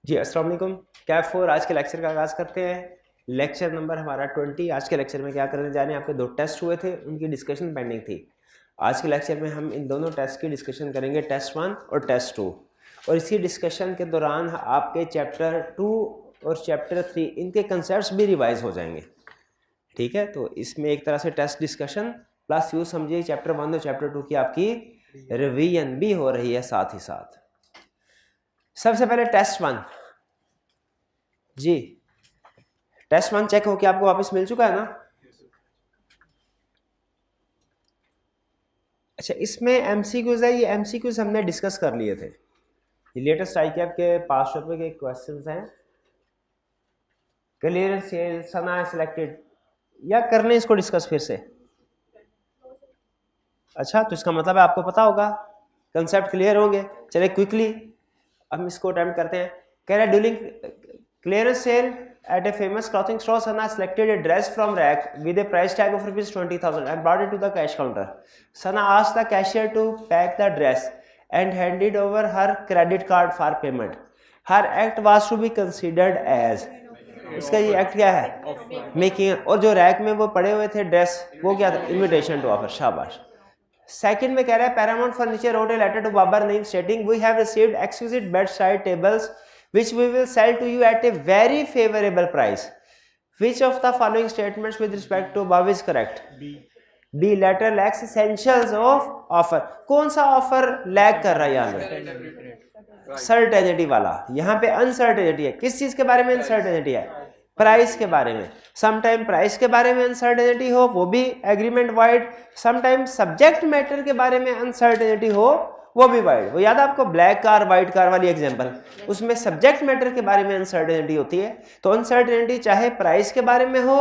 जी अस्सलाम वालेकुम। कैफ 4 आज के लेक्चर का आगाज़ करते हैं। लेक्चर नंबर हमारा 20। आज के लेक्चर में क्या करने जा रहे हैं, आपके 2 टेस्ट हुए थे, उनकी डिस्कशन पेंडिंग थी। आज के लेक्चर में हम इन दोनों टेस्ट की डिस्कशन करेंगे, टेस्ट 1 और टेस्ट 2। और इसी डिस्कशन के दौरान आपके चैप्टर 2 और चैप्टर 3 इनके कंसेप्ट भी रिवाइज हो जाएंगे। ठीक है, तो इसमें एक तरह से टेस्ट डिस्कशन प्लस यूँ समझिए चैप्टर 1 और चैप्टर 2 की आपकी रिवीजन भी हो रही है साथ ही साथ। सबसे पहले टेस्ट 1 जी, टेस्ट 1 चेक हो के आपको वापस मिल चुका है ना? अच्छा, इसमें एमसीक्यूज है, ये एमसीक्यूज हमने डिस्कस कर लिए थे। ये लेटेस्ट आईकैप के 5 रुपए के क्वेश्चंस हैं। क्लियर सेल सना सिलेक्टेड या करने इसको डिस्कस फिर से? अच्छा, तो इसका मतलब है आपको पता होगा, कंसेप्ट क्लियर होंगे। चलिए क्विकली हम इसको अटेम्प्ट करते हैं। कह रहा है during clearance sale at a famous clothing store, Sana selected a dress from rack with a price tag of ₹20,000 and brought it to the cash counter. Sana asked the cashier to pack the dress and handed over her credit card for payment. Her act was to be considered as, इसका ये act क्या है? Making. और जो rack में वो पड़े हुए थे ड्रेस, वो क्या था? Invitation to offer. शाबाश। सेकंड में कह रहा है Paramount furniture road a letter to Babar Naeem stating we have received exclusive bed side tables which we will sell to you at a very favorable price. Which of the following statements with respect to above is correct? B. Letter lacks essentials of offer. कौन सा offer lag कर रहा है यहाँ पे? Certainty वाला। यहाँ पे अनसर्टेनिटी है। किस चीज के बारे में अनसर्टेनिटी है? प्राइस के बारे में। समटाइम प्राइस के बारे में अनसर्टेनिटी हो, वो भी agreement void. Sometime subject matter के बारे में अनसर्टेनिटी हो, वो भी वाइड। वो याद है आपको ब्लैक कार व्हाइट कार वाली एग्जांपल, उसमें सब्जेक्ट मैटर के बारे में अनसर्टेनिटी होती है। तो अनसर्टेनिटी चाहे प्राइस के बारे में हो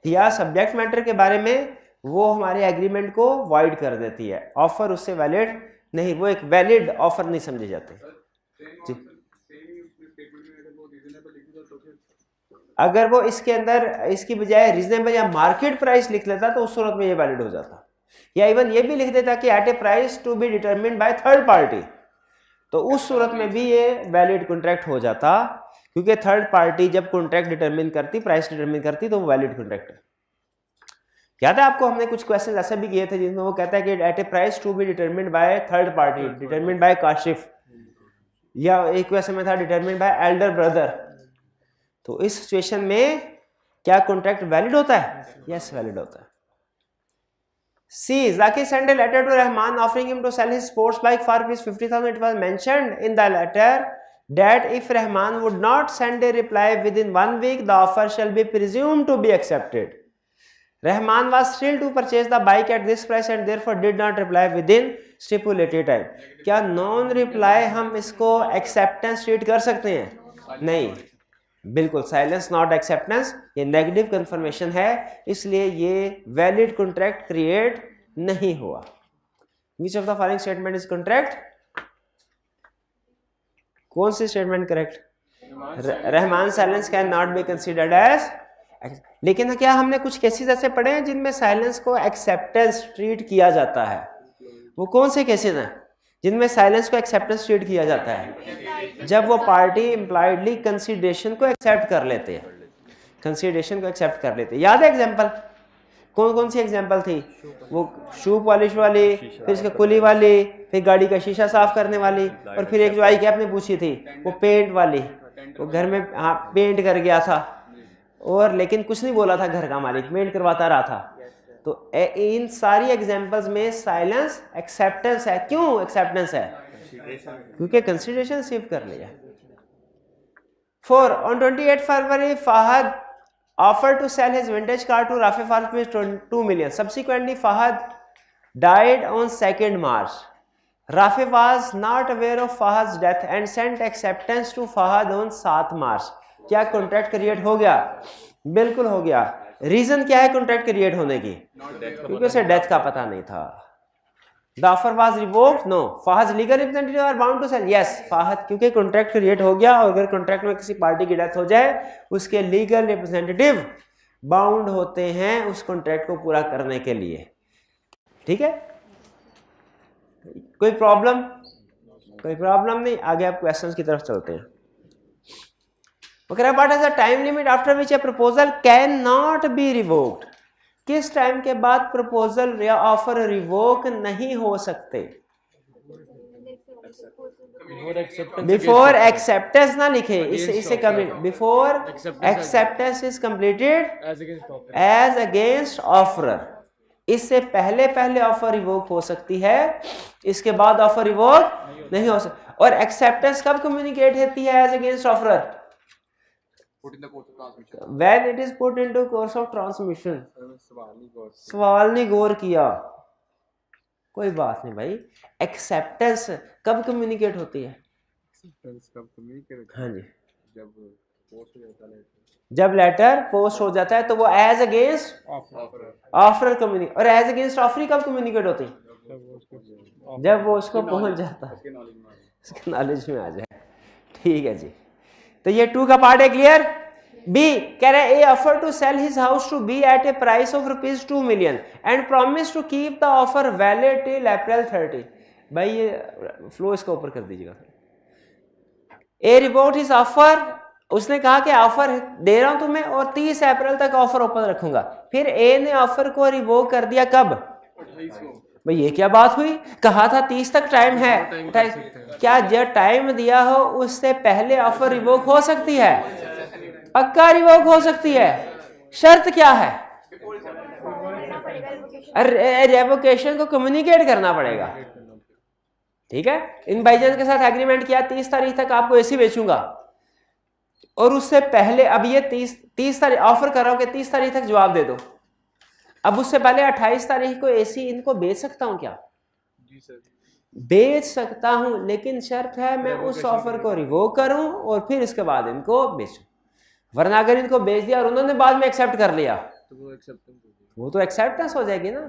या सब्जेक्ट मैटर के बारे में, वो हमारे एग्रीमेंट को वाइड कर देती है। ऑफर उससे वैलिड नहीं, वो एक वैलिड ऑफर नहीं समझे जाते। जी, अगर वो इसके अंदर इसकी बजाय रीजनेबल या मार्केट प्राइस लिख लेता तो उस सूरत में ये वैलिड हो जाता, या इवन ये भी लिख देता कि at a price to be determined by third party, तो उस सूरत में भी ये वैलिड कॉन्ट्रैक्ट हो जाता, क्योंकि थर्ड पार्टी जब कॉन्ट्रैक्ट डिटरमिन करती, प्राइस डिटरमिन करती, तो वो वैलिड कॉन्ट्रैक्ट है। याद है आपको, हमने कुछ क्वेश्चन ऐसे भी किए थे जिसमें वो कहता है कि at a price to be determined by third party, determined by Kashif, या एक क्वेश्चन में था डिटरमिन्ड बाय एल्डर ब्रदर। तो इस सिचुएशन में क्या कॉन्ट्रैक्ट वैलिड होता है? यस, वैलिड होता है। C. Zaki sent a letter to Rahman offering him to sell his sports bike for ₹50,000. It was mentioned in the letter that if Rahman would not send a reply within 1 week, the offer shall be presumed to be accepted. Rahman was thrilled to purchase the bike at this price and therefore did not reply within stipulated time. क्या non reply हम इसको acceptance treat कर सकते हैं? नहीं, बिल्कुल। Silence not acceptance, ये negative confirmation है, इसलिए ये वैलिड कॉन्ट्रैक्ट क्रिएट नहीं हुआ। Which of the following statement is contract? कौन सी statement correct? Rahman silence can not be considered as. लेकिन क्या हमने कुछ केसेस ऐसे पढ़े हैं जिनमें साइलेंस को एक्सेप्टेंस ट्रीट किया जाता है? वो कौन से केसेस हैं जिनमें साइलेंस को एक्सेप्टेंस ट्रीट किया जाता है? जब वो पार्टी इम्प्लाइडली कंसीडरेशन को एक्सेप्ट कर लेते हैं, कंसीडरेशन को एक्सेप्ट कर लेते हैं। याद है एग्जांपल? कौन कौन सी एग्जांपल थी? वो शू पॉलिश वाली, फिर इसके कुली वाली, फिर गाड़ी का शीशा साफ करने वाली, और फिर एक जो आई कैप ने पूछी थी वो पेंट वाली। वो घर में हाँ पेंट कर गया था, और लेकिन कुछ नहीं बोला था घर का मालिक, पेंट करवाता रहा था। तो इन सारी एग्जांपल्स में साइलेंस एक्सेप्टेंस है। क्यों एक्सेप्टेंस है? क्योंकि कंसीडरेशन रिसीव कर लिया। 4. On 28 February, Fahad offered to sell his vintage car to Rafi for $2 million. Subsequently, Fahad died on 2nd March. Rafi was not aware of Fahad's death and sent acceptance to Fahad on 7 March. क्या contract create हो गया? बिल्कुल हो गया। Reason क्या है contract create होने की? क्योंकि उसे डेथ का पता नहीं था। The offer was revoked? No. Fahad's legal representative are bound to sell? Yes. Fahad, क्योंकि कॉन्ट्रैक्ट क्रिएट हो गया, और अगर कॉन्ट्रैक्ट में किसी पार्टी की डेथ हो जाए, उसके लीगल रिप्रेजेंटेटिव बाउंड होते हैं उस कॉन्ट्रैक्ट को पूरा करने के लिए। ठीक है, कोई प्रॉब्लम? कोई प्रॉब्लम नहीं। आगे आप क्वेश्चंस की तरफ चलते हैं। वो कह रहा है what is the time limit after which A proposal can not B revoked, किस टाइम के बाद प्रपोजल या ऑफर रिवोक नहीं हो सकते। बिफोर एक्सेप्टेंस ना लिखे, इसे complete, before acceptance is completed as against offeror, इससे पहले पहले ऑफर रिवोक हो सकती है, इसके बाद ऑफर रिवोक नहीं हो सकती। और एक्सेप्टेंस कब कम्युनिकेट होती है as against offeror, when it is put into course of transmission। सवाल नहीं गौर किया, कोई बात नहीं भाई। एक्सेप्टेंस कब कम्युनिकेट होती है, हाँ जी, जब लेटर पोस्ट हो जाता है तो वो एज अगेंस्ट ऑफर कम्युनिकेट, और एज अगेंस्ट ऑफर कब कम्युनिकेट होती है, जब वो उसको पहुंच जाता है, उसके नॉलेज में आ जाए। ठीक है जी, तो ये 2 का पार्ट है क्लियर। बी कह रहे a offer to sell his house to be at a price of ₹2 million and promise to keep the offer valid till April 30। भाई ये फ्लो इसका ऊपर कर दीजिएगा। ए रिपोर्ट हिज ऑफर, उसने कहा कि ऑफर दे रहा हूं तुम्हें और 30 अप्रैल तक ऑफर ओपन रखूंगा। फिर ए ने ऑफर को रिवोक कर दिया कब, भाई ये क्या बात हुई, कहा था 30 तक टाइम है, क्या जो टाइम दिया हो उससे पहले ऑफर रिवोक हो सकती है, पक्का रिवोक हो सकती है, शर्त क्या है, रेवोकेशन को कम्युनिकेट करना पड़ेगा। ठीक है, इन भाईजान के साथ एग्रीमेंट किया 30 तारीख तक आपको एसी बेचूंगा, और उससे पहले अब ये 30 तारीख ऑफर कर रहा हूं कि 30 तारीख तक जवाब दे दो, अब उससे पहले 28 तारीख को एसी इनको बेच सकता हूं क्या, जी सर बेच सकता हूं, लेकिन शर्त है मैं उस ऑफर को रिवोक करूं और फिर इसके बाद इनको बेचूं, वरना अगर इनको बेच दिया और उन्होंने बाद में एक्सेप्ट कर लिया तो वो तो एक्सेप्टेंस हो जाएगी ना।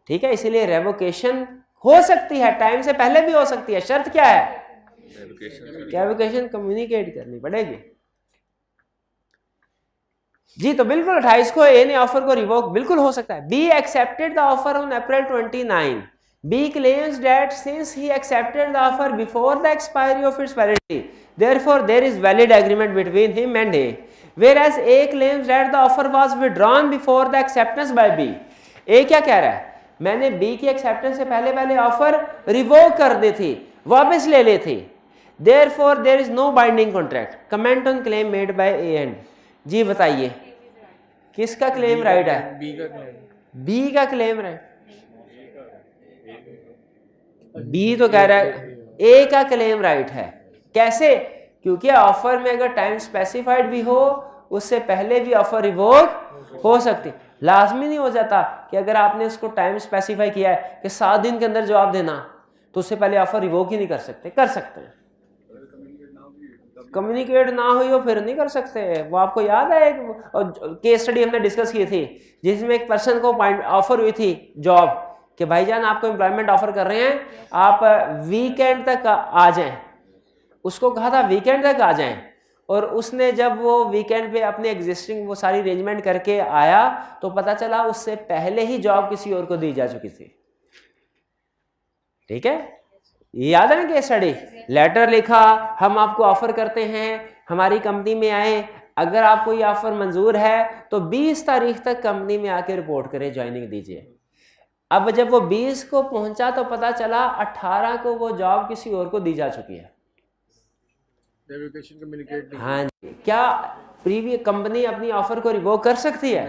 ठीक है, इसीलिए रेवोकेशन हो सकती है, टाइम से पहले भी हो सकती है, शर्त क्या है, रेवोकेशन कम्युनिकेट करनी पड़ेगी। जी तो बिल्कुल 28 को ए ने ऑफर को रिवोक बिल्कुल हो सकता है। Be accepted the offer on April 29। B claims that since he accepted the offer before the expiry of its validity, therefore there is valid agreement between him and A. Whereas A claims that the offer was withdrawn before the acceptance by B. A क्या कह रहा है, मैंने B की acceptance से पहले पहले offer revoke कर दी थी, वापस ले ली थी। Therefore there is no binding contract. Comment on claim made by A and B. जी बताइए किसका क्लेम राइट है, B का क्लेम राइट, बी तो कह रहा है ए का क्लेम राइट है। कैसे, क्योंकि ऑफर में अगर टाइम स्पेसिफाइड भी हो उससे पहले भी ऑफर रिवोक हो सकती, लाजमी नहीं हो जाता कि अगर आपने उसको टाइम स्पेसिफाई किया है कि 7 दिन के अंदर जवाब देना तो उससे पहले ऑफर रिवोक ही नहीं कर सकते, कर सकते हैं, कम्युनिकेट ना हुई हो फिर नहीं कर सकते। वो आपको याद है एक केस स्टडी हमने डिस्कस की थी जिसमें एक पर्सन को ऑफर हुई थी जॉब कि भाईजान आपको एम्प्लॉयमेंट ऑफर कर रहे हैं, आप वीकेंड तक आ जाएं, उसको कहा था वीकेंड तक आ जाएं, और उसने जब वो वीकेंड पे अपने एग्जिस्टिंग वो सारी अरेंजमेंट करके आया तो पता चला उससे पहले ही जॉब किसी और को दी जा चुकी थी। ठीक है, ये याद है ना केस स्टडी, लेटर लिखा हम आपको ऑफर करते हैं, हमारी कंपनी में आए, अगर आपको ये ऑफर मंजूर है तो 20 तारीख तक कंपनी में आके रिपोर्ट करें, ज्वाइनिंग दीजिए। अब जब वो 20 को पहुंचा तो पता चला 18 को वो जॉब किसी और को दी जा चुकी है। हाँ जी, क्या प्रीवियस कंपनी अपनी ऑफर को रिवोक कर सकती है?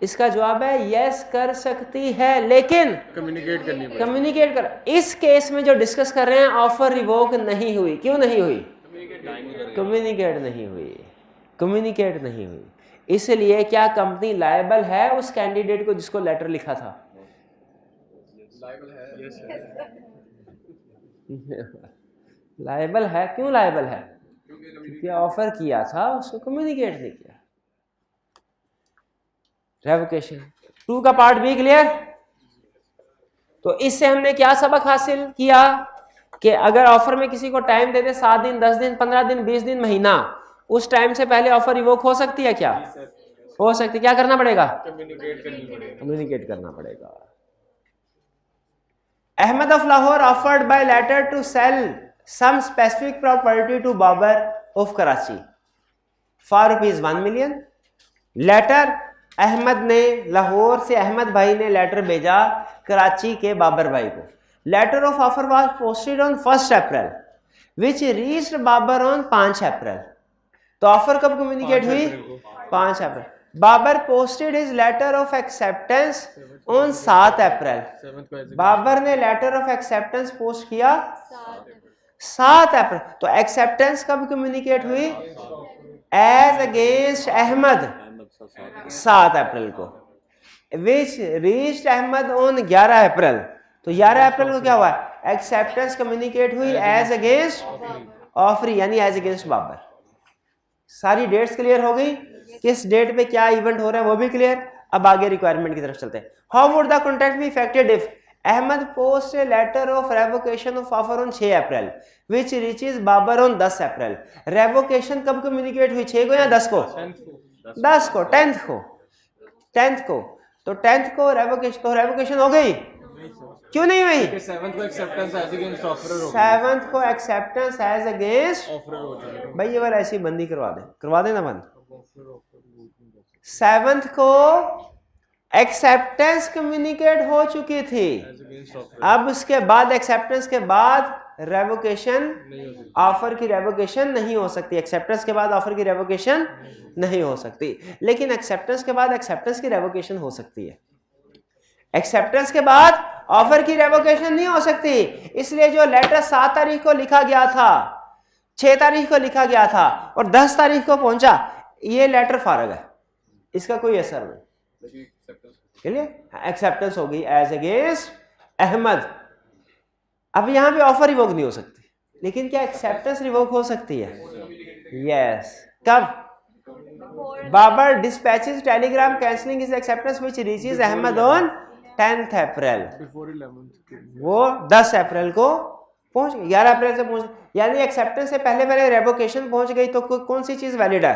इसका जवाब है यस कर सकती है, लेकिन कम्युनिकेट कर। इस केस में जो डिस्कस कर रहे हैं ऑफर रिवोक नहीं हुई, क्यों नहीं हुई? कम्युनिकेट नहीं हुई, कम्युनिकेट नहीं हुई। इसलिए क्या कंपनी लायबल है उस कैंडिडेट को जिसको लेटर लिखा था? लायबल है। क्यों लायबल है? क्योंकि ऑफर किया था, उसको कम्युनिकेट नहीं किया। रेवोकेशन 2 का पार्ट भी क्लियर। तो इससे हमने क्या सबक हासिल किया कि अगर ऑफर में किसी को टाइम दे दे 7 दिन, 10 दिन, 15 दिन, 20 दिन, महीना, उस टाइम से पहले ऑफर रिवोक हो सकती है क्या? हो सकती। क्या करना पड़ेगा? कम्युनिकेट करना पड़ेगा। Ahmed of Lahore offered by letter to sell some specific property to Babar of Karachi. For ₹1 million. Letter Ahmad ने, लाहौर से अहमद भाई ने लेटर भेजा कराची के बाबर भाई को। Letter of offer was posted on 1 April which reached Babar on 5 April. तो ऑफर कब कम्युनिकेट हुई? 5 April. Babar posted his letter of acceptance on 7 April. Babar ने लेटर ऑफ एक्सेप्टेंस पोस्ट किया 7 अप्रैल। तो एक्सेप्टेंस कब कम्युनिकेट हुई? एज अगेंस्ट अहमद 7 अप्रैल को, विच रीच्ड अहमद ऑन 11 अप्रैल। तो 11 अप्रैल को क्या हुआ? एक्सेप्टेंस कम्युनिकेट हुई एज अगेंस्ट ऑफरी, यानी एज अगेंस्ट बाबर। सारी डेट्स क्लियर हो गई, किस डेट पे क्या इवेंट हो रहा है वो भी क्लियर। अब आगे रिक्वायरमेंट की तरफ चलते हैं। How would the contract be effected if Ahmad post a letter of revocation of offer on 6 April which reaches Babar on 10 April. Revocation कब कम्युनिकेट हुई? 6 को या 10 को? 10 को, 10th को, 10th को। तो 10th को रेवोकेशन, तो रेवोकेशन हो गई? क्यों नहीं हुई? 7th को एक्सेप्टेंस एज अगेंस्ट ऑफरर हो गई। 7th को एक्सेप्टेंस एज अगेंस्ट ऑफरर हो जाएगा। भाई ये वाला ऐसी बंदी करवा दे ना बंद। 7th को एक्सेप्टेंस कम्युनिकेट हो चुकी थी, अब उसके बाद एक्सेप्टेंस के बाद रेवोकेशन, ऑफर की रेवोकेशन नहीं हो सकती। एक्सेप्टेंस के बाद ऑफर की रेवोकेशन नहीं हो सकती, लेकिन एक्सेप्टेंस के बाद एक्सेप्टेंस की रेवोकेशन हो सकती है। एक्सेप्टेंस के बाद ऑफर की रेवोकेशन नहीं हो सकती, इसलिए जो लेटर 7 तारीख को लिखा गया था, 6 तारीख को लिखा गया था और 10 तारीख को पहुंचा, ये लेटर फारग है, इसका कोई असर नहीं। क्लियर? एक्सेप्टेंस हो गई एज अगेंस्ट अहमद। अब यहां पे ऑफर रिवोक नहीं हो सकती, लेकिन क्या एक्सेप्टेंस रिवोक हो सकती है? यस। कब? Babar dispatches telegram cancelling his acceptance which reaches Ahmad on 10th April. वो 10 अप्रैल को पहुंच गई, 11 अप्रैल से पहुंच, यानी एक्सेप्टेंस से पहले पहले रेवोकेशन पहुंच गई। तो कौन सी चीज वैलिड है?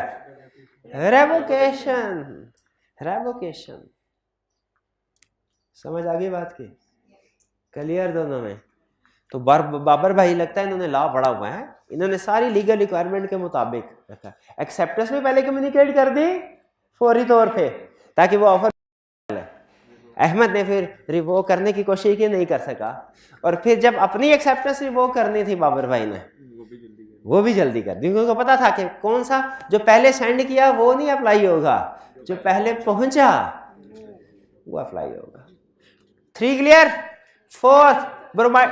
रेवोकेशन। रेवोकेशन। समझ आ गई बात की? क्लियर दोनों में? तो बाबर भाई लगता है इन्होंने लॉ पढ़ा हुआ है, इन्होंने सारी लीगल रिक्वायरमेंट के मुताबिक रखा। एक्सेप्टेंस में पहले कम्युनिकेट कर दी फौरी तौर पे, ताकि वो ऑफर, अहमद ने फिर रिवोक करने की कोशिश की, नहीं कर सका, और फिर जब अपनी एक्सेप्टेंस रिवोक करनी थी बाबर भाई ने, वो भी जल्दी कर दी, क्योंकि उनको पता था कि कौन सा जो पहले सेंड किया वो नहीं अप्लाई होगा, जो पहले पहुंचा वो अप्लाई होगा। 3 क्लियर? 4th bromide.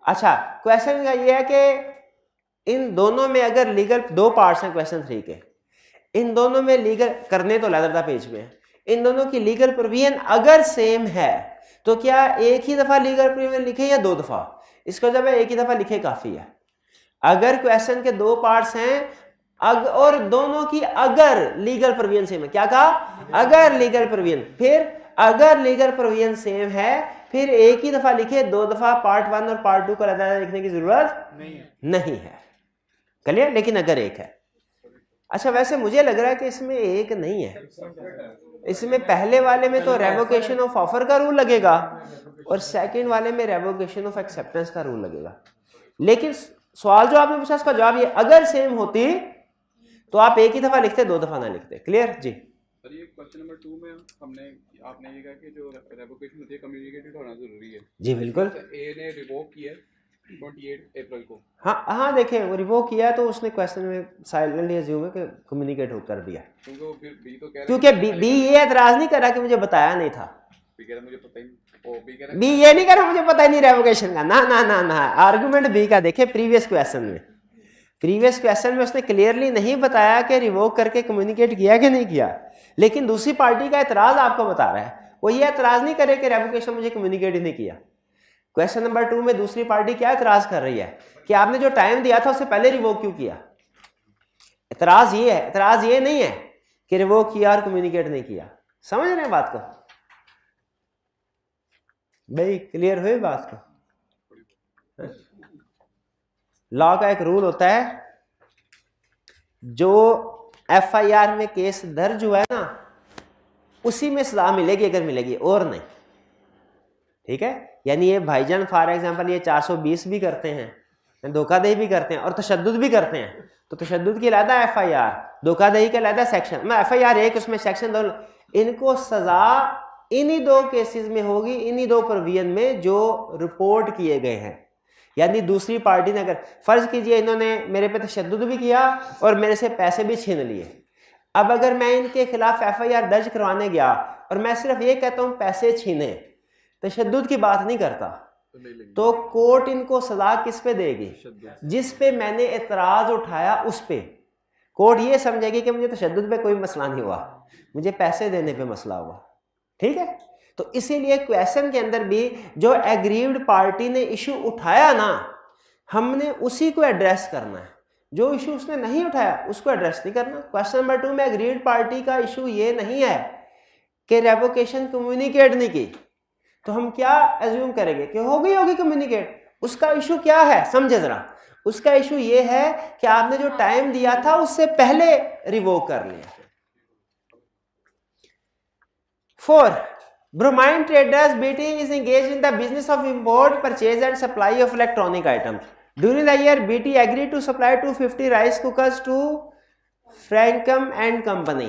अच्छा, क्वेश्चन का ये है कि इन दोनों में अगर लीगल 2 पार्ट्स हैं क्वेश्चन 3 के, इन दोनों में लीगल करने तो लैदरदा पेज में, इन दोनों की लीगल प्रोविजन अगर सेम है तो क्या एक ही दफा लीगल प्रोविजन लिखे या 2 दफा? इसका जब एक ही दफा लिखे काफी है। अगर क्वेश्चन के 2 पार्ट्स हैं और दोनों की अगर लीगल प्रोविजन सेम है, क्या कहा? अगर लीगल प्रोविजन, फिर अगर लीगल प्रोविजन सेम है फिर एक ही दफा लिखे, 2 दफा पार्ट 1 और पार्ट 2 को लैदरदा लिखने की जरूरत नहीं है। क्लियर? लेकिन अगर एक है। अच्छा, वैसे मुझे लग रहा है कि इसमें एक नहीं है, इसमें पहले वाले में तो रेवोकेशन ऑफ ऑफर का रूल लगेगा और सेकंड वाले में रेवोकेशन ऑफ एक्सेप्टेंस का रूल लगेगा। लेकिन सवाल जो आपने पूछा उसका जवाब ये, अगर सेम होती तो आप एक ही दफा लिखते, 2 दफा ना लिखते। क्लियर जी? सर ये क्वेश्चन नंबर 2 में आपने ये कहा कि जो रेवोकेशन होती है कम्युनिकेटेड होना जरूरी है। जी बिल्कुल। ए ने रिवोक किया 28 अप्रैल को। हाँ देखिए, वो रिवोक किया तो उसने क्वेश्चन में साइलेंटली अज्यूम है कि कम्युनिकेट कर दिया, क्योंकि बी ये एतराज नहीं कर रहा कि मुझे बताया नहीं था, बी कह रहा मुझे पता ही नहीं, बी ये नहीं कह रहा मुझे पता ही नहीं रेवोकेशन का, ना ना ना ना। आर्गुमेंट बी का देखिए, प्रीवियस क्वेश्चन में उसने क्लियरली नहीं बताया कि रिवोक करके कम्युनिकेट किया कि नहीं किया, लेकिन दूसरी पार्टी का एतराज आपको बता रहा है, वो ये एतराज नहीं करे कि रेवोकेशन मुझे कम्युनिकेट ही नहीं किया। क्वेश्चन नंबर 2 में दूसरी पार्टी क्या एतराज कर रही है कि आपने जो टाइम दिया था उससे पहले रिवोक क्यों किया। एतराज ये है, एतराज ये नहीं है कि रिवोक किया और कम्युनिकेट नहीं किया। समझ रहे हैं बात को भाई? क्लियर हुई बात को? लॉ का एक रूल होता है, जो FIR में केस दर्ज हुआ है ना उसी में सजा मिलेगी अगर मिलेगी, और नहीं। ठीक है? यानी ये भाईजान फॉर एग्जांपल ये 420 भी करते हैं धोखाधही भी करते हैं और तशद्दुद भी करते हैं, तो तशद्दुद की अलहदा FIR, धोखाधही का अलहदा सेक्शन, मैं FIR 1 उसमें सेक्शन 2, इनको सजा इन्हीं 2 केसेस में होगी, इन्हीं 2 प्रोविजन में जो रिपोर्ट किए गए हैं। यानी दूसरी पार्टी ने अगर फर्ज कीजिए इन्होंने मेरे पे तशद्दुद भी किया और मेरे से पैसे भी छीन लिए, अब अगर मैं इनके खिलाफ FIR दर्ज करवाने गया और मैं सिर्फ ये कहता हूँ पैसे छीने, तशद्दुद की बात नहीं करता, तो कोर्ट इनको सजा किस पे देगी? जिस पे मैंने एतराज उठाया उस पे। कोर्ट ये समझेगी कि मुझे तशद्दुद पे कोई मसला नहीं हुआ, मुझे पैसे देने पे मसला हुआ। ठीक है, तो इसीलिए क्वेश्चन के अंदर भी जो एग्रीव्ड पार्टी ने इशू उठाया ना, हमने उसी को एड्रेस करना है, जो इशू उसने नहीं उठाया उसको एड्रेस नहीं करना। क्वेश्चन नंबर 2 में एग्रीव्ड पार्टी का इशू ये नहीं है कि रेवोकेशन कम्युनिकेट नहीं की, तो हम क्या एज्यूम करेंगे कि हो गई होगी कम्युनिकेट। उसका इशू क्या है समझे जरा, उसका इशू ये है कि आपने जो टाइम दिया था उससे पहले रिवोक कर लिया। 4. Bromine Traders BT is engaged in the business of import, purchase and supply of electronic items. During the year, BT agreed to supply 250 rice cookers to Francom and Company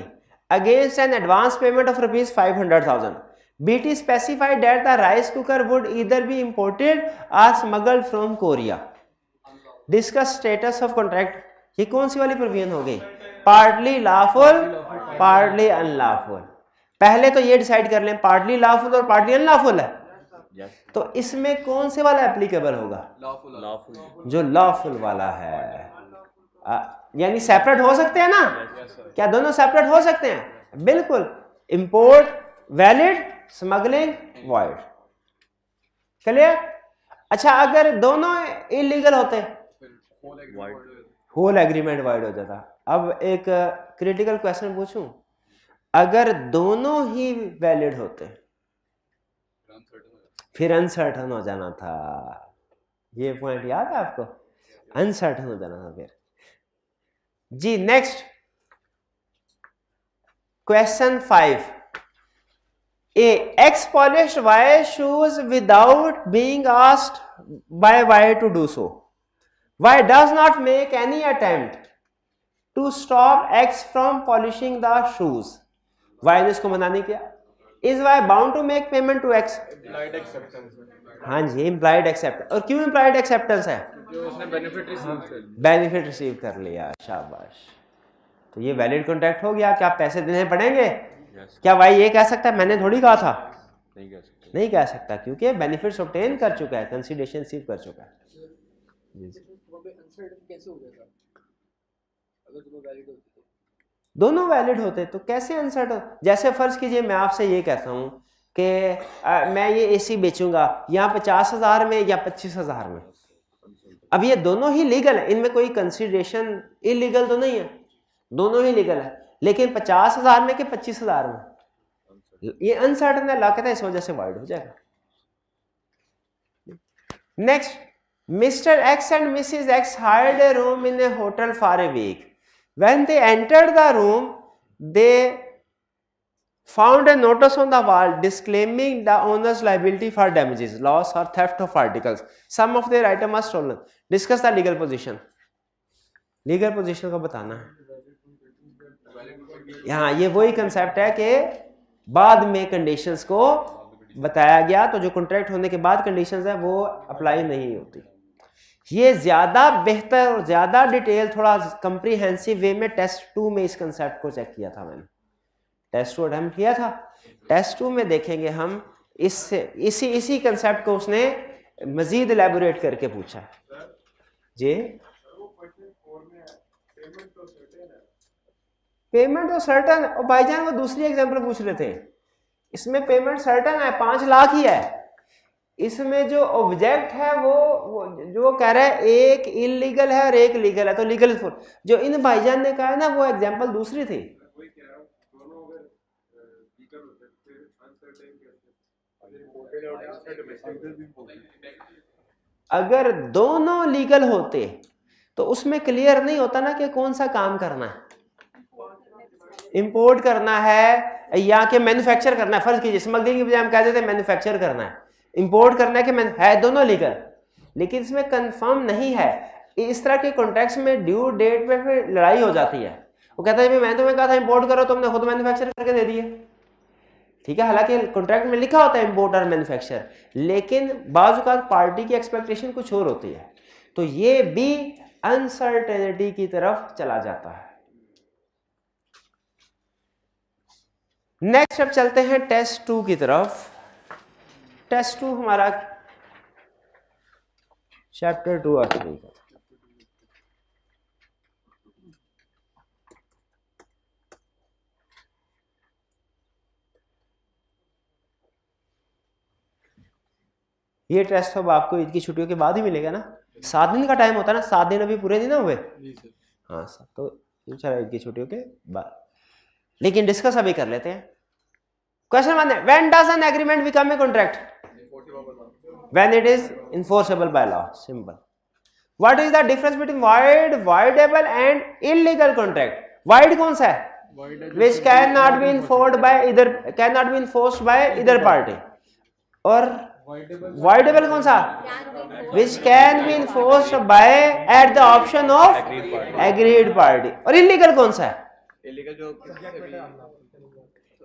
against an advance payment of rupees 500,000. BT specified that the rice cooker would either be imported or smuggled from Korea. Discuss status of contract. ये कौन सी वाली provision हो गई? Partly lawful, partly unlawful. पहले तो ये decide कर लें पार्टली लॉफुल और पार्टली अनलॉफुल है, तो इसमें कौन से वाला एप्लीकेबल होगा? जो लॉफुल वाला है। यानी सेपरेट हो सकते हैं ना? क्या दोनों सेपरेट हो सकते हैं? बिल्कुल। Import valid, smuggling void. Clear? अच्छा, अगर दोनों इलीगल होते होल एग्रीमेंट वाइड हो जाता। अब एक क्रिटिकल क्वेश्चन पूछूं, अगर दोनों ही वैलिड होते फिर अनसर्टन हो जाना था। ये पॉइंट याद है आपको? अनसर्टन हो जाना था फिर जी। Next question 5. A X polished Y shoes without being asked by Y to do so. Y does not make any attempt to stop X from polishing the shoes. Y ने इसको मना नहीं किया। Is Y bound to make payment to X? Implied acceptance। हाँ जी, implied acceptance। और क्यों implied acceptance है? जो उसने बेनिफिट रिसीव कर लिया, शाबाश। तो ये वैलिड कॉन्ट्रैक्ट हो गया। क्या पैसे देने पड़ेंगे? क्या भाई ये कह सकता है मैंने थोड़ी कहा था? नहीं कह सकता, क्योंकि बेनिफिट्स ऑब्टेन कर चुका है, कंसीडरेशन रिसीव कर चुका है। दोनों वैलिड होते तो कैसे अनसर्टन? जैसे फर्ज कीजिए मैं आपसे ये कहता हूं कि मैं ये एसी बेचूंगा यहाँ 50,000 में या 25,000 में। अब ये दोनों ही लीगल है, इनमें कोई कंसीडरेशन इलीगल तो नहीं है, दोनों ही लीगल है, लेकिन 50,000 में कि 25,000 में, ये अनसर्टन है। कहता है इस वजह से वाइड हो जाएगा। Next, Mr X and Mrs X hired a room in a hotel for a week. When they entered the room, they found a notice on the wall disclaiming the owner's liability for damages, loss or theft of articles. Some of their items are stolen. Discuss the legal position. Legal position को बताना है। यहाँ ये वही concept है कि बाद में कंडीशंस को बताया गया, तो जो कॉन्ट्रैक्ट होने के बाद कंडीशंस है वो अप्लाई नहीं होती। ये ज्यादा बेहतर और ज्यादा डिटेल, थोड़ा कंप्रीहेंसिव वे में टेस्ट 2 में इस कंसेप्ट को चेक किया था मैंने। टेस्ट 2 अटेम्प्ट किया था, टेस्ट 2 में देखेंगे हम इसी कंसेप्ट को उसने मजीद एलैबोरेट करके पूछा है जी। पेमेंट तो सर्टन, और भाईजान वो दूसरी एग्जांपल पूछ रहे थे, इसमें पेमेंट सर्टन है, 5 लाख ही है। इसमें जो ऑब्जेक्ट है वो जो कह रहा है एक इलीगल है और एक लीगल है, तो लीगल फुल जो इन भाईजान ने कहा है ना, वो एग्जांपल दूसरी थी। अगर दोनों लीगल होते तो उसमें क्लियर नहीं होता ना कि कौन सा काम करना है, इंपोर्ट करना है या कि मैन्युफैक्चर करना है। फर्ज कीजिए स्मगलिंग की बजाय हम कह देते हैं मैन्युफैक्चर करना है, इंपोर्ट करना है कि है दोनों लीगल, लेकिन इसमें कंफर्म नहीं है। इस तरह के कॉन्ट्रैक्ट्स में ड्यू डेट पे फिर लड़ाई हो जाती है। वो कहता है मैं तुम्हें कहा था इंपोर्ट करो, तुमने खुद मैन्युफैक्चर करके दे दिए। ठीक है, हालांकि कॉन्ट्रैक्ट में लिखा होता है इंपोर्ट और मैन्युफैक्चर, लेकिन बाज़ औक़ात पार्टी की एक्सपेक्टेशन कुछ और होती है, तो ये भी अनसर्टेनिटी की तरफ चला जाता है। नेक्स्ट अब चलते हैं टेस्ट 2 की तरफ। टेस्ट 2 हमारा चैप्टर 2 और 3 का। ये टेस्ट अब आपको ईद की छुट्टियों के बाद ही मिलेगा ना, 7 दिन का टाइम होता है ना, 7 दिन अभी पूरे नहीं ना हुए। हाँ सर, तो इंशाल्लाह ईद की छुट्टियों के बाद, लेकिन डिस्कस अभी कर लेते हैं। क्वेश्चन 1 है, when does an agreement become a contract? When it is enforceable by law. Simple. What is the difference between wide, voidable and illegal contract? Wide कौन सा है? which cannot be enforced by either party, और voidable कौन सा? which can be enforced by at the option of agreed party। और illegal कौन सा है?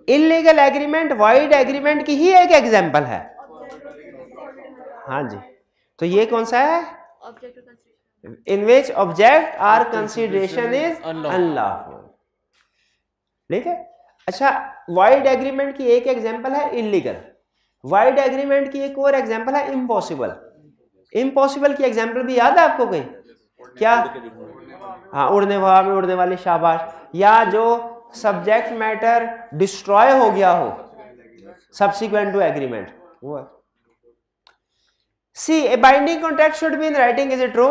illegal एग्रीमेंट void एग्रीमेंट की ही एक एग्जांपल है। हाँ जी, तो ये कौन सा है? in which object or consideration is unlawful। ठीक है। अच्छा, वाइड एग्रीमेंट की एक एग्जांपल है इलीगल, वाइड एग्रीमेंट की एक और एग्जांपल है इम्पॉसिबल। इम्पॉसिबल की एग्जांपल भी याद है आपको कोई? क्या? हाँ, उड़ने हवा में उड़ने वाली शाबाश, या जो सब्जेक्ट मैटर डिस्ट्रॉय हो गया हो सब्सिक्वेंट टू एग्रीमेंट, वो है। C, a binding contract should be in writing, is it true?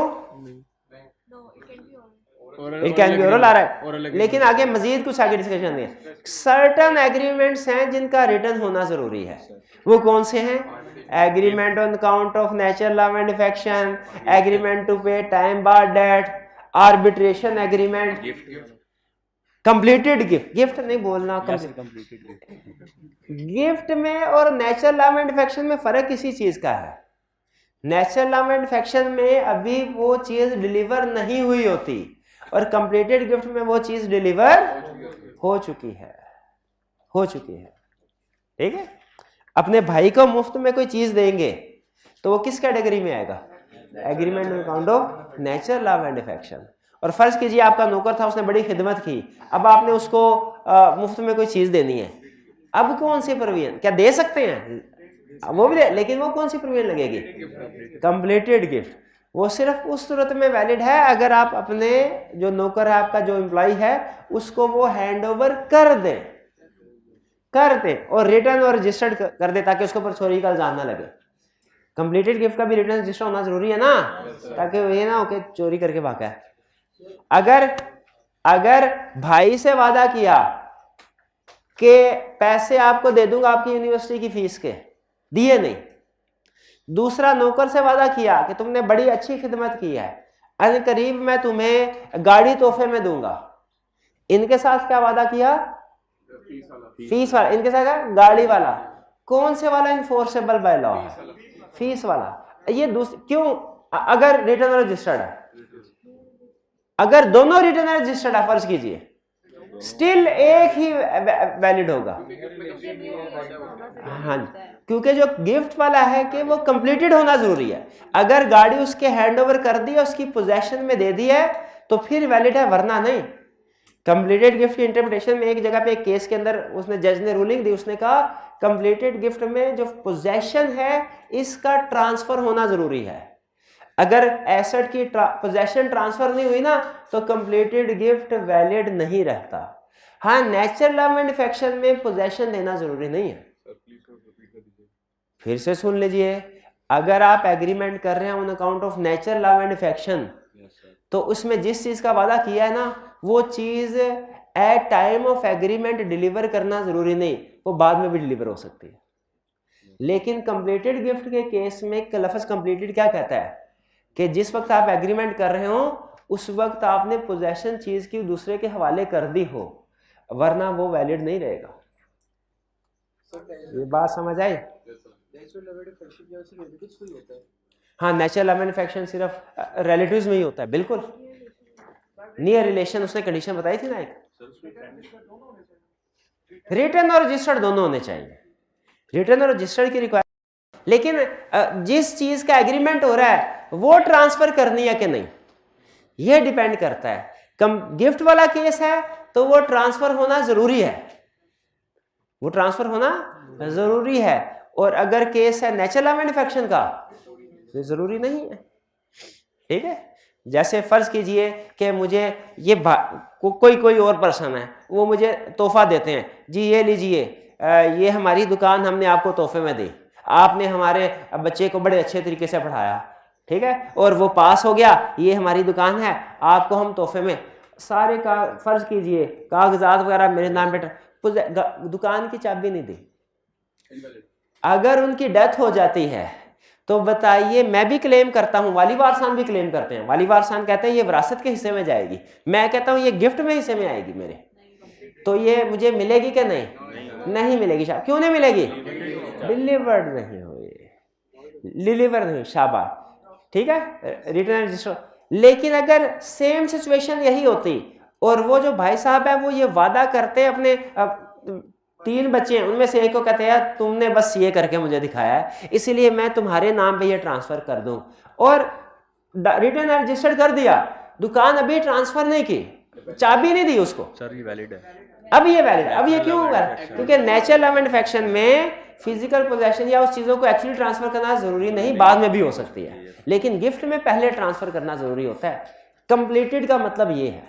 It can be oral, आ रहा है, लेकिन आगे मजीद कुछ आगे डिस्कशन है। सर्टन एग्रीमेंट्स हैं जिनका रिटर्न होना जरूरी है, वो कौन से हैं? Agreement on count of natural law and affection, agreement to pay time bar debt, arbitration agreement, completed gift. Gift नहीं बोलना, गिफ्ट में और नेचुरल लॉ एंड अफेक्शन में फर्क किसी चीज का है। नेचुरल लॉ एंड अफेक्शन में अभी वो चीज डिलीवर नहीं हुई होती, और कंप्लीटेड गिफ्ट में वो चीज डिलीवर हो चुकी है, हो चुकी है। ठीक है। अपने भाई को मुफ्त में कोई चीज देंगे तो वो किस कैटेगरी में आएगा? Agreement on count of natural law and affection. और फर्ज कीजिए आपका नौकर था, उसने बड़ी खिदमत की, अब आपने उसको मुफ्त में कोई चीज देनी है, अब कौन सी प्रोविजन? क्या दे सकते हैं? वो भी दे, लेकिन वो कौन सी प्रोविजन लगेगी? Completed gift. वो सिर्फ उस सूरत में वैलिड है अगर आप अपने जो नौकर है, आपका जो एम्प्लॉय है, उसको वो हैंड ओवर कर दे और रिटर्न और रजिस्टर्ड कर दे, ताकि उसके ऊपर चोरी का इल्जाम ना लगे। कंप्लीटेड गिफ्ट का भी रिटर्न रजिस्टर होना जरूरी है ना, ताकि ये ना हो कि चोरी करके भागा है। अगर भाई से वादा किया कि पैसे आपको दे दूंगा आपकी यूनिवर्सिटी की फीस के, दिए नहीं, दूसरा नौकर से वादा किया कि तुमने बड़ी अच्छी खिदमत की है, अन करीब मैं तुम्हें गाड़ी तोहफे में दूंगा, इनके साथ क्या वादा किया? फीस वाला। इनके साथ गाड़ी वाला। कौन से वाला इन्फोर्सेबल बाय लॉ? फीस वाला। ये क्यों? अगर रिटर्न रजिस्टर्ड है, अगर दोनों रिटर्न रजिस्टर्ड है, फर्ज कीजिए, स्टिल एक ही वैलिड होगा। हाँ, क्योंकि जो गिफ्ट वाला है कि वो कंप्लीटेड होना जरूरी है। अगर गाड़ी उसके हैंड ओवर कर दी है, उसकी पोजेशन में दे दी है, तो फिर वैलिड है, वरना नहीं। कंप्लीटेड गिफ्ट की इंटरप्रिटेशन में एक जगह पे एक केस के अंदर उसने जज ने रूलिंग दी, उसने कहा कंप्लीटेड गिफ्ट में जो पोजेशन है इसका ट्रांसफर होना जरूरी है। अगर एसेट की पोजेशन ट्रांसफर नहीं हुई ना, तो कंप्लीटेड गिफ्ट वैलिड नहीं रहता। हाँ, नेचुरल लॉ एंड अफेक्शन में पोजेशन देना जरूरी नहीं है। फिर से सुन लीजिए, अगर आप एग्रीमेंट कर रहे हैं on account of natural law and affection, तो उसमें जिस चीज का वादा किया है ना, वो चीज at time of agreement deliver करना जरूरी नहीं, वो बाद में भी डिलीवर हो सकती है। लेकिन कंप्लीटेड गिफ्ट के केस में लफ्ज कंप्लीटेड क्या कहता है कि जिस वक्त आप एग्रीमेंट कर रहे हो उस वक्त आपने पोजेशन चीज की दूसरे के हवाले कर दी हो, वरना वो वैलिड नहीं रहेगा। ये बात समझ आई? हाँ, नेचुरल लव इन्फेक्शन सिर्फ रिलेटिव्स में ही होता है, बिल्कुल। नियर रिलेशन उसने कंडीशन बताई थी ना एक, रिटर्न और रजिस्टर्ड दोनों होने चाहिए, रिटर्न और रजिस्टर्ड की रिक्वायरमेंट। लेकिन जिस चीज का एग्रीमेंट हो रहा है वो ट्रांसफर करनी है कि नहीं, यह डिपेंड करता है। गिफ्ट वाला केस है तो वो ट्रांसफर होना जरूरी है, वो ट्रांसफर होना जरूरी है। और अगर केस है नेचुरल मैन्युफैक्चरिंग का तो जरूरी नहीं है, ठीक है। जैसे फर्ज कीजिए कि मुझे ये कोई और पर्सन है, वो मुझे तोहफा देते हैं, जी ये लीजिए, ये हमारी दुकान हमने आपको तोहफे में दी, आपने हमारे बच्चे को बड़े अच्छे तरीके से पढ़ाया, ठीक है, और वो पास हो गया, ये हमारी दुकान है, आपको हम तोहफे में सारे का फर्ज कीजिए कागजात वगैरह मेरे नाम पे, दुकान की चाबी नहीं दी। अगर उनकी डेथ हो जाती है तो बताइए, मैं भी क्लेम करता हूं, वाली वारसान भी क्लेम करते हैं, वाली वारसान कहते हैं ये विरासत के हिस्से में जाएगी, मैं कहता हूं ये गिफ्ट में हिस्से में आएगी मेरे, तो ये मुझे मिलेगी कि नहीं? नहीं मिलेगी। क्यों नहीं मिलेगी? डिलीवर्ड नहीं हुई, डिलीवर नहीं, शाबाश, ठीक है, रिटर्न रजिस्टर। लेकिन अगर सेम सिचुएशन यही होती और वो जो भाई साहब है वो ये वादा करते अपने 3 बच्चे हैं, उनमें से एक को कहते हैं तुमने बस ये करके मुझे दिखाया है इसलिए मैं तुम्हारे नाम पे ये ट्रांसफर कर दूं, और रिटर्न रजिस्टर्ड कर दिया, दुकान अभी ट्रांसफर नहीं की, चाबी नहीं दी उसको, सर ये वैलिड है, अब ये वैलिड है। अब ये क्यों होगा? क्योंकि नेचुरल लव इन्फेक्शन में फिजिकल पोजेशन या उस चीजों को एक्चुअली ट्रांसफर करना जरूरी नहीं, बाद में भी हो सकती है, लेकिन गिफ्ट में पहले ट्रांसफर करना जरूरी होता है। कंप्लीटेड का मतलब ये है,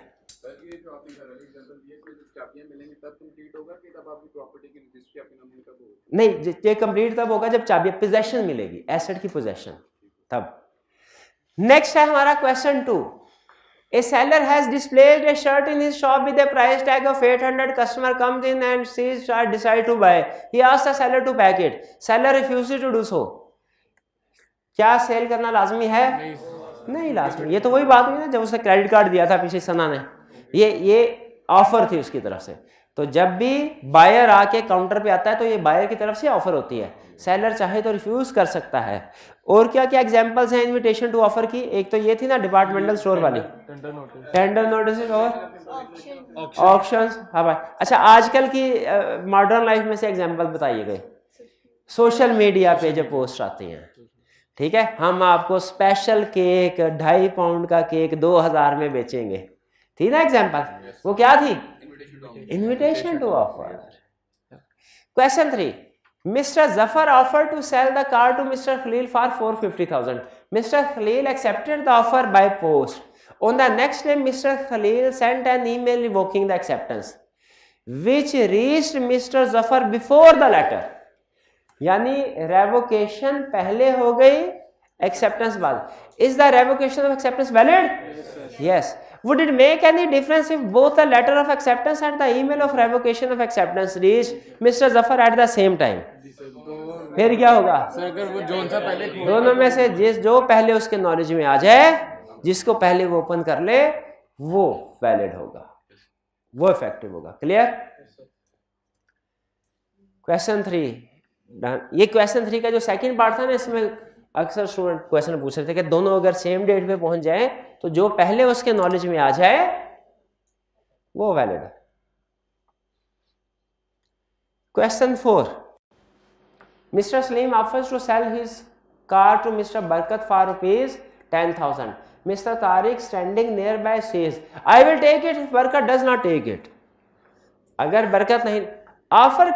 नहीं, ये कंप्लीट तब होगा जब चाबी पोजेशन मिलेगी, एसेट की पोजेशन, तब। नेक्स्ट है हमारा question 2। A seller has displayed a shirt in his shop with a price tag of 800. Customer comes in and sees shirt, decide to buy. He asks the seller to pack it. Seller refuses to do so. क्या cell करना लाजमी है? नहीं लाजमी। ये तो वही बात हुई ना जब उसने क्रेडिट कार्ड दिया था पीछे सना ने, ये ऑफर थी उसकी तरफ से। तो जब भी बायर आके काउंटर पे आता है तो ये बायर की तरफ से ऑफर होती है, सेलर चाहे तो रिफ्यूज कर सकता है। और क्या क्या एग्जांपल्स हैं इनविटेशन टू ऑफर की? एक तो ये थी ना डिपार्टमेंटल स्टोर वाली, टेंडर नोटिस और ऑक्शंस। हाँ भाई, अच्छा आजकल की मॉडर्न लाइफ में से एग्जांपल बताइए गए। सोशल मीडिया पे जो पोस्ट आती हैं, ठीक है, हम आपको स्पेशल केक 2.5 पाउंड का केक 2000 में बेचेंगे, थी ना एग्जांपल, वो क्या थी? Invitation to offer. Question 3, Mr. Zafar offered to sell the car to Mr. Khalil for 450,000. Mr. Khalil accepted the offer by post. On the next day, Mr. Khalil sent an email revoking the acceptance, which reached Mr. Zafar before the letter. यानी revocation पहले हो गई, acceptance बाद। Is the revocation of acceptance valid? Yes. Would it make any difference if both the letter of acceptance and the email of revocation of acceptance reached Mr. Zafar at the same time? फिर क्या होगा? अगर वो zone सा पहले दोनों में से जो पहले उसके नॉलेज में आ जाए, जिसको पहले वो ओपन कर ले, वो वैलिड होगा, वो इफेक्टिव होगा। क्लियर? क्वेश्चन 3। ये क्वेश्चन 3 का जो सेकंड पार्ट था ना, इसमें अक्सर स्टूडेंट क्वेश्चन पूछ रहे थे कि दोनों अगर सेम डेट पे पहुंच जाए तो जो पहले उसके नॉलेज में आ जाए वो वैलिड है। Question 4, mister Salim offers to sell his car to mister Barkat for ₹10,000. Mister Tariq standing nearby says I will take it if Barkat does not take it. अगर बरकत नहीं, ऑफर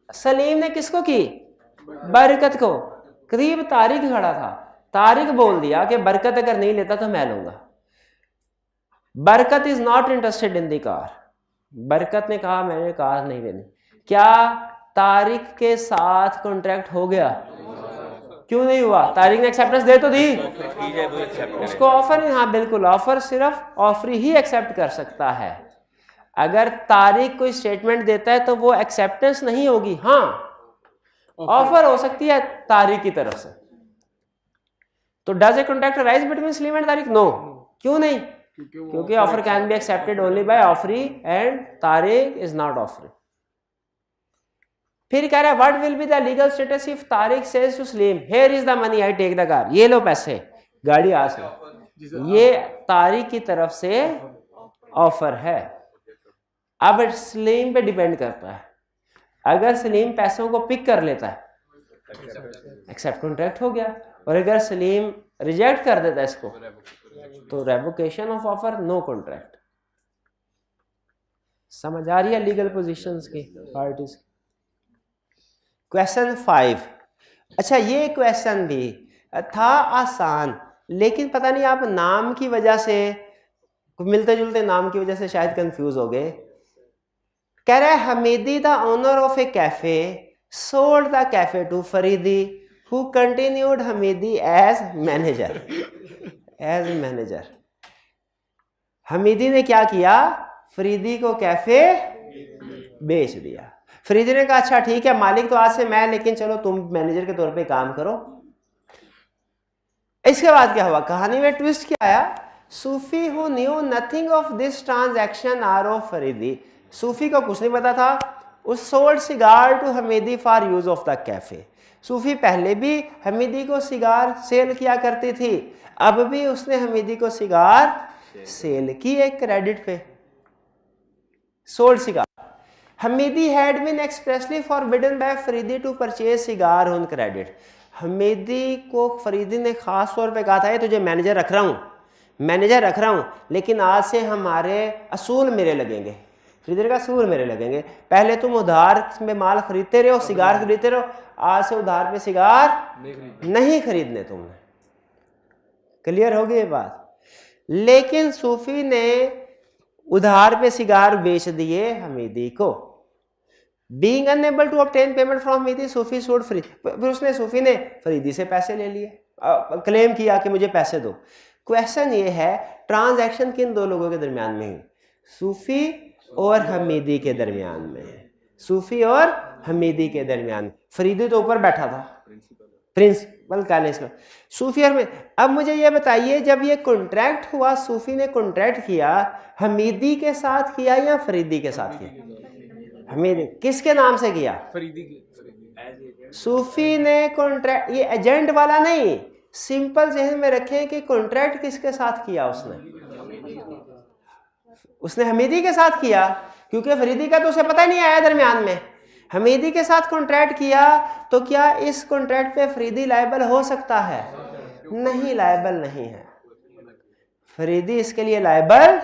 सलीम ने किसको की? बरकत को। करीब तारिक खड़ा था, तारिक बोल दिया कि बरकत अगर नहीं लेता तो मैं लूंगा। बरकत is not interested in the car. बरकत ने कहा मैंने कार नहीं लेनी। क्या तारिक के साथ कॉन्ट्रैक्ट हो गया? क्यों नहीं हुआ? तारिक ने एक्सेप्टेंस दे तो दी, उसको ऑफर नहीं। हाँ बिल्कुल, ऑफर सिर्फ ऑफर ही एक्सेप्ट कर सकता है। अगर तारिक कोई स्टेटमेंट देता है तो वो एक्सेप्टेंस नहीं होगी। हाँ ऑफर हो सकती है तारिक की तरफ से। तो does a contract arise between Salim and Tariq? No. क्यों नहीं? क्योंकि offer can be accepted only by offeree and Tariq is not offering. फिर कह रहा है what will be the legal status if Tariq says to Salim here is the money I take the car, ये लो पैसे, गाड़ी आज लो। ये तारिक की तरफ से ऑफर है। अब सलीम पे डिपेंड करता है, अगर सलीम पैसों को पिक कर लेता है एक्सेप्ट कॉन्ट्रैक्ट हो गया, और अगर सलीम रिजेक्ट कर देता है इसको तो revocation of offer, no contract. समझ आ रही है लीगल पोजीशंस की पार्टीज। क्वेश्चन 5। अच्छा ये क्वेश्चन भी था आसान, लेकिन पता नहीं आप नाम की वजह से, मिलते जुलते नाम की वजह से शायद कंफ्यूज हो गए। कह रहा है Hamidi the owner of a cafe sold the cafe to Faridi who continued Hamidi as manager. As manager Hamidi ने क्या किया, फरीदी को कैफे बेच दिया। फरीदी ने कहा अच्छा ठीक है मालिक तो आज से मैं, लेकिन चलो तुम मैनेजर के तौर पे काम करो। इसके बाद क्या हुआ, कहानी में ट्विस्ट क्या आया, Sufi who knew nothing of this transaction are of Faridi, Sufi को कुछ नहीं पता था, उस sold cigar to Hamidi for use of the cafe. Sufi पहले भी हमीदी को सिगार सेल किया करती थी, अब भी उसने हमीदी को सिगार सेल की एक क्रेडिट पे, sold cigar. Hamidi had been expressly forbidden by Faridi to purchase cigar on credit. Hamidi को फरीदी ने खास तौर पे कहा था ये तुझे मैनेजर रख रहा हूँ, मैनेजर रख रहा हूँ, लेकिन आज से हमारे असूल मेरे लगेंगे, फरीदी का असूल मेरे लगेंगे। पहले तुम उधार में माल खरीदते रहो, सिगार खरीदते रहो, आज से उधार पे सिगार नहीं खरीदने तुमने। क्लियर हो गई ये बात। लेकिन सूफी ने उधार पे सिगार बेच दिए हमीदी को। Being unable to obtain payment from Hamidi Sufi sold Faridi, फिर उसने सूफी ने फरीदी से पैसे ले लिए, क्लेम किया कि मुझे पैसे दो। क्वेश्चन ये है ट्रांजैक्शन किन दो लोगों के दरमियान में है, सूफी और हमीदी के दरमियान में है, सूफी और हमीदी के दरमियान। फरीदी तो ऊपर बैठा था, प्रिंसिपल कहने इसका, सूफी और में। अब मुझे ये बताइए जब ये कॉन्ट्रैक्ट हुआ, सूफी ने कॉन्ट्रैक्ट किया हमीदी के साथ किया या फरीदी के साथ किया? हमीदी। किसके नाम से किया? फरीदी के। सूफी ने कॉन्ट्रैक्ट, ये एजेंट वाला नहीं, सिंपल जहन में रखें कि कॉन्ट्रैक्ट किसके साथ किया उसने हमीदी के साथ किया, क्योंकि फरीदी का तो उसे पता ही नहीं आया दरमियान में। हमीदी के साथ कॉन्ट्रैक्ट किया तो क्या इस कॉन्ट्रैक्ट पे फरीदी लायबल हो सकता है? नहीं, लायबल नहीं है। फरीदी इसके लिए लायबल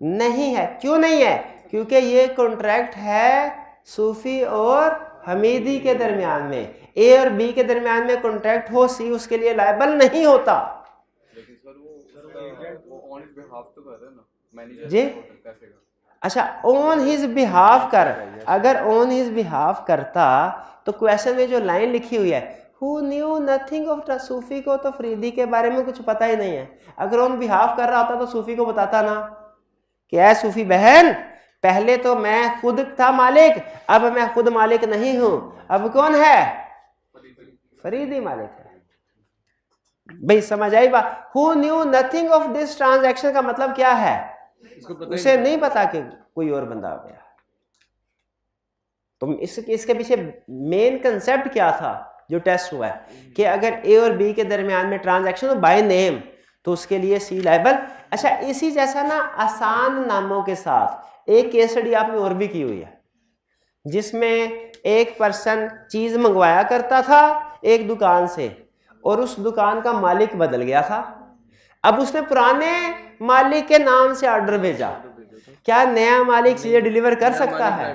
नहीं है। क्यों नहीं है? क्योंकि ये कॉन्ट्रैक्ट है सूफी और हमीदी के दरमियान में। ए और बी के दरमियान में कॉन्ट्रैक्ट हो, सी उसके लिए लायबल नहीं होता। लेकिन सर वो ऑन हिज बिहाफ तो कर रहा है ना मैनेजर जी। अच्छा, ऑन हिज बिहाफ कर, अगर ऑन हिज बिहाफ करता तो क्वेश्चन में जो लाइन लिखी हुई है हु न्यू नथिंग ऑफ, सूफी को तो फरीदी के बारे में कुछ पता ही नहीं है। अगर ऑन बिहाफ कर रहा होता तो सूफी को बताता ना कि ऐ सूफी बहन, पहले तो मैं खुद था मालिक, अब मैं खुद मालिक नहीं हूं, अब कौन है? फरीदी मालिक है। भाई समझ आई बात? Who knew nothing of this transaction का मतलब क्या है? उसे नहीं पता कि कोई और बंदा आ गया। तो इसके पीछे मेन कंसेप्ट क्या था जो टेस्ट हुआ है कि अगर ए और बी के दरमियान में ट्रांजैक्शन हो बाय नेम तो उसके लिए सी लायबल। अच्छा, इसी जैसा ना आसान नामों के साथ एक केस स्टडी आपने और भी की हुई है, जिसमें एक पर्सन चीज मंगवाया करता था एक दुकान से और उस दुकान का मालिक बदल गया था। अब उसने पुराने मालिक के नाम से ऑर्डर भेजा, क्या नया मालिक चीजें डिलीवर कर सकता है?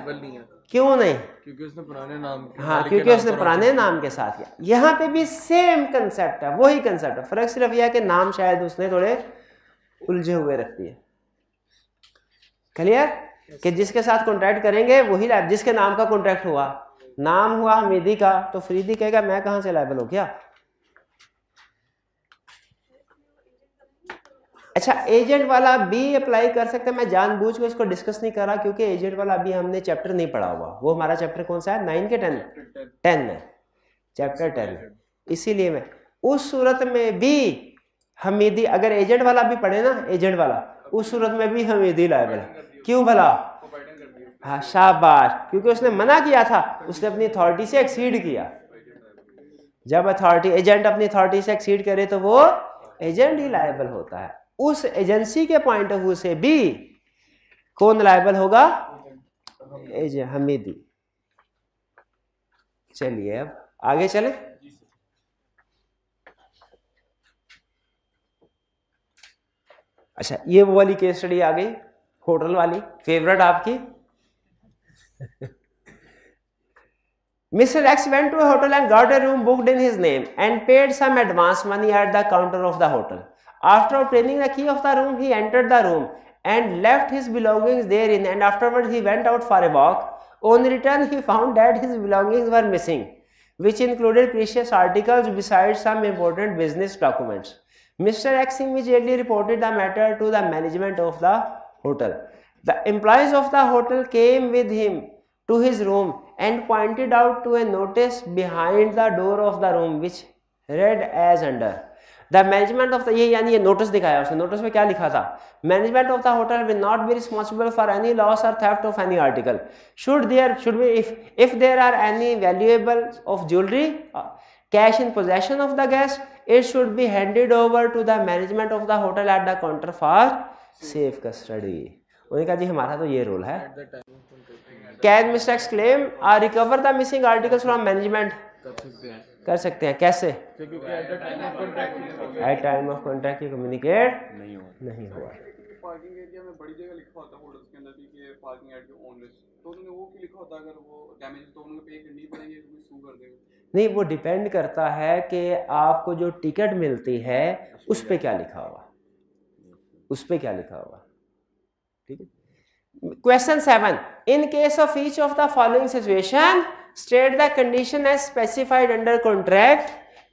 क्यों नहीं? क्योंकि उसने पुराने नाम, हाँ, क्योंकि उसने पुराने नाम के साथ किया। यहाँ पे भी सेम कंसेप्ट है, वही कंसेप्ट है, फर्क सिर्फ यह है कि नाम शायद उसने थोड़े उलझे हुए रख दिए। क्लियर? कि जिसके साथ कॉन्ट्रैक्ट करेंगे वही लायबल, जिसके नाम का कॉन्ट्रैक्ट हुआ, नाम हुआ हमीदी का तो फरीदी कहेगा मैं कहां से लायबल हो गया। अच्छा, एजेंट वाला भी अप्लाई कर सकते हैं। मैं जानबूझ के इसको डिस्कस नहीं कर रहा क्योंकि एजेंट वाला अभी हमने चैप्टर नहीं पढ़ा हुआ। वो हमारा चैप्टर कौन सा है? 9 के 10 है, चैप्टर 10। इसीलिए मैं उस सूरत में भी हमीदी, अगर एजेंट वाला भी पढ़े ना, एजेंट वाला, उस सूरत में भी हमीदी लायबल। क्यों भला? हाँ शाबाश, क्योंकि उसने मना किया था, उसने अपनी अथॉरिटी से एक्सीड किया। जब अथॉरिटी एजेंट अपनी अथॉरिटी से एक्सीड करे तो वो एजेंट ही लायबल होता है। उस एजेंसी के पॉइंट ऑफ व्यू से भी कौन लायबल होगा? एजेंट हमीदी। चलिए अब आगे चले। अच्छा, ये वो वाली केस स्टडी आ गई, होटल वाली, फेवरेट आपकी। Mr. X went to a hotel and got a room booked in his name and paid some advance money at the counter of the hotel. After obtaining the key of the room, he entered the room and left his belongings therein, and afterwards he went out for a walk. On return, he found that his belongings were missing, which included precious articles besides some important business documents. Mr. X immediately reported the matter to the management of the hotel. The employees of the hotel came with him to his room and pointed out to a notice behind the door of the room which read as under. The management of the, ये यानी ये notice दिखाया उसने, notice में क्या लिखा था? Management of the hotel will not be responsible for any loss or theft of any article. Should be if there are any valuables of jewelry, cash in possession of the guest, it should be handed over to the management of the hotel at the counter for safe custody. उन्होंने कहा जी हमारा तो ये role है। Can Mr. X claim or recover the missing articles from management? कर सकते हैं। कैसे? At time of contract communicate नहीं हुआ। पार्किंग एरिया में बड़ी जगह लिखा होता है होटल्स के अंदर भी कि parking at your own risk, तो उन्होंने वो क्यों लिखा होता? अगर वो डैमेज तो उन्होंने पे करनी पड़ेगी, कोई सू कर देगा? नहीं, वो डिपेंड करता है कि आपको जो टिकट मिलती है उस पे क्या लिखा हुआ, उस पे क्या लिखा हुआ। ठीक है। Question 7. In case of each of the following situation, state the condition as specified under Contract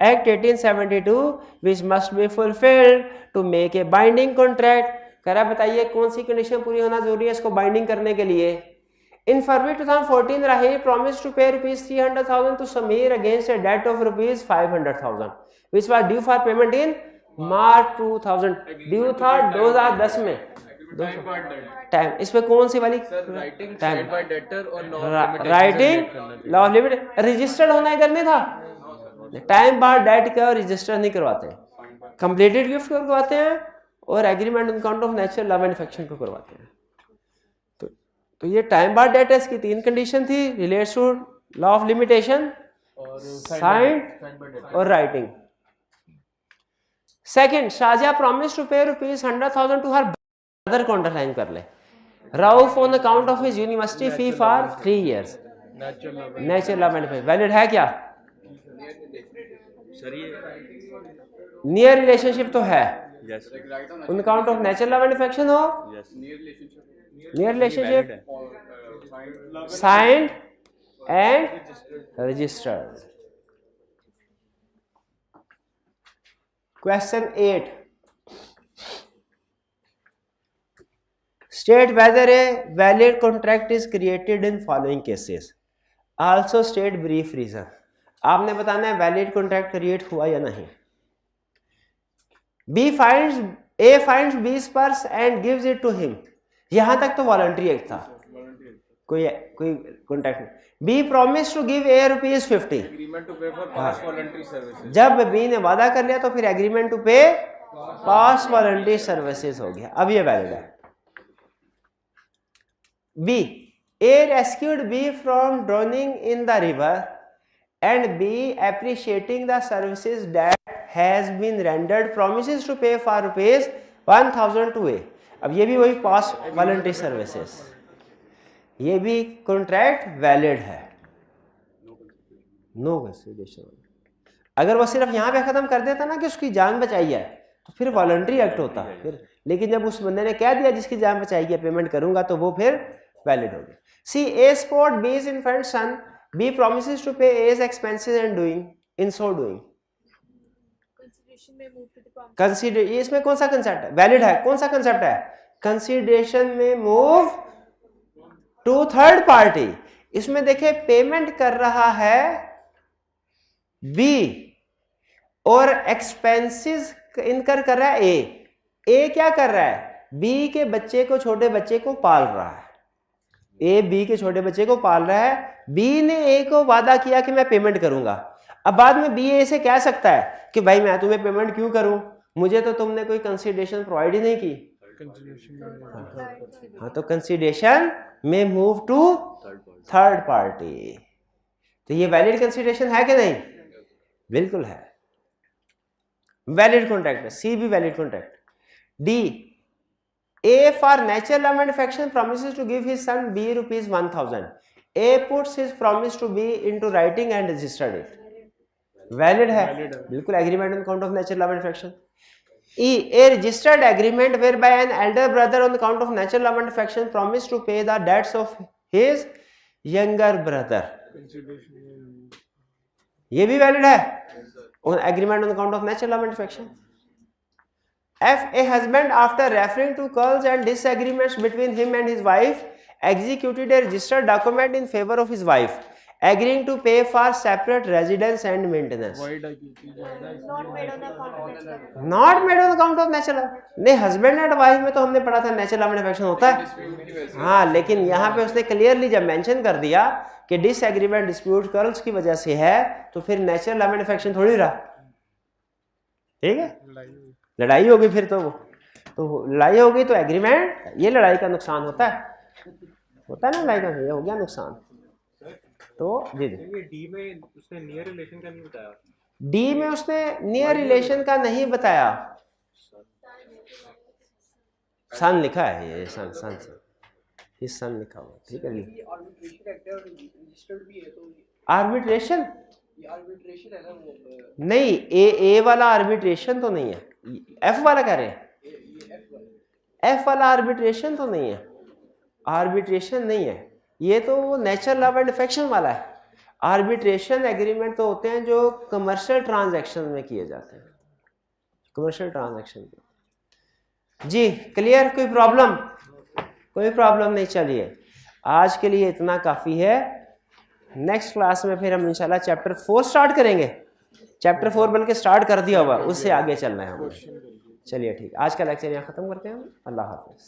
Act 1872 which must be fulfilled to make a binding contract. करा बताइए कौन सी कंडीशन पूरी होना जरूरी है इसको बाइंडिंग करने के लिए? In February 2014, Rahil promised to pay ₹300,000 to Sameer against a debt of ₹500,000 which was due for payment in March 2000. Due था 2010 में। टाइम इस पे कौन सी वाली? Time writing law limit registered होना इधर में था। टाइम बार डेट का रजिस्टर नहीं करवाते, कंप्लीटेड गिफ्ट को करवाते हैं और agreement on count of natural law manufacture को करवाते हैं। तो ये टाइम बार डेट है, इसकी 3 कंडीशन थी, relates to law of limitation, sign और writing. Second, Shazia promise to pay ₹100,000 to her brother को अंडरलाइन कर ले, Rauf on account of his university fee for 3 years। Natural law manufacture valid है क्या? Near relationship तो है, on account of natural law manufacture हो, near relationship, signed and registered. Question 8. State whether a valid contract is created in following cases. Also state brief reason. आपने बताना है valid contract create हुआ या नहीं। A finds B's purse and gives it to him. यहां तक तो voluntary act था, कोई कॉन्ट्रैक्ट नहीं। B promised to give A ₹50. Agreement to pay for past voluntary services. जब B ने वादा कर लिया तो फिर एग्रीमेंट टू पे पास्ट वॉलंटरी सर्विसेज हो गया, अब ये वैलिड है। B, A rescued B from drowning in the river and B appreciating the services that has been rendered promises to pay for ₹1,000 to A। अब ये भी वही पास्ट वॉलंटरी सर्विसेज, ये भी कॉन्ट्रैक्ट वैलिड है, नो कंसिडरेशन। अगर वो सिर्फ यहाँ पे खत्म कर देता ना कि उसकी जान बचाई है तो फिर वॉलंटरी एक्ट होता है फिर, लेकिन जब उस बंदे ने कह दिया जिसकी जान बचाई है पेमेंट करूंगा तो वो फिर वैलिड हो गया। सी ए स्पॉट बीज infant son, B promises to pay A's expenses and doing in so doing. Consider, इसमें कौन सा कंसेप्ट है वैलिड है? कौन सा कंसेप्ट है? कंसीडरेशन में मूव टू थर्ड पार्टी। इसमें देखिए पेमेंट कर रहा है बी और एक्सपेंसेस इनकर कर रहा है ए। ए क्या कर रहा है? बी के बच्चे को, छोटे बच्चे को पाल रहा है। ए बी के छोटे बच्चे को पाल रहा है, बी ने ए को वादा किया कि मैं पेमेंट करूंगा। अब बाद में बी ए से कह सकता है कि भाई मैं तुम्हें पेमेंट क्यों करूं, मुझे तो तुमने कोई कंसिडरेशन प्रोवाइड ही नहीं की। हाँ, तो कंसिडरेशन में मूव टू थर्ड पार्टी। तो ये वैलिड कंसिडरेशन है कि नहीं? बिल्कुल है, वैलिड कॉन्ट्रैक्ट है। सी भी valid contract. D, A for natural love and affection promises to give his son B rupees 1000. A puts his promise to B into writing and registered it. Valid है, बिल्कुल agreement on account of natural love and affection. E, a registered agreement whereby an elder brother on account of natural love and affection promised to pay the debts of his younger brother. ये भी valid है, agreement on account of natural love and affection. F, a husband after referring to quarrels and disagreements between him and his wife executed a registered document in favor of his wife, agreeing to pay for separate residence and maintenance. Not made on account of natural love. Not made on account of natural love. नहीं, husband and wife में तो हमने पढ़ा था natural love and affection होता है। हाँ, लेकिन यहाँ पे उसने क्लियरली जब मेंशन कर दिया कि डिसएग्रीमेंट डिस्प्यूट कर्ल्स की वजह से है, तो फिर नेचुरल लव एंड अफेक्शन थोड़ी रहा। ठीक है, लड़ाई होगी फिर तो लड़ाई होगी तो एग्रीमेंट, ये लड़ाई का नुकसान होता है ना, लड़ाई का ये हो गया नुकसान। तो जी डी में उसने नियर रिलेशन का नहीं बताया। डी में उसने नियर रिलेशन का नहीं बताया, सन लिखा है, ये सन लिखा हुआ। ठीक है, आर्बिट्रेशन है ना वो, नहीं, ए वाला आर्बिट्रेशन तो नहीं है, एफ वाला कह रहे हैं, एफ वाला आर्बिट्रेशन तो नहीं है, आर्बिट्रेशन नहीं है, ये तो नेचुरल लव एंड अफेक्शन वाला है। आर्बिट्रेशन एग्रीमेंट तो होते हैं जो कमर्शियल ट्रांजैक्शन में किए जाते हैं, कमर्शियल ट्रांजैक्शन। जी क्लियर? कोई प्रॉब्लम नहीं। चलिए आज के लिए इतना काफ़ी है। नेक्स्ट क्लास में फिर हम इंशाल्लाह चैप्टर 4 स्टार्ट करेंगे। चैप्टर 4 बल्कि स्टार्ट कर दिया हुआ, उससे आगे चलना है हमें। चलिए ठीक, आज का लेक्चर यहाँ ख़त्म करते हैं हम। अल्लाह हाफ़िज़।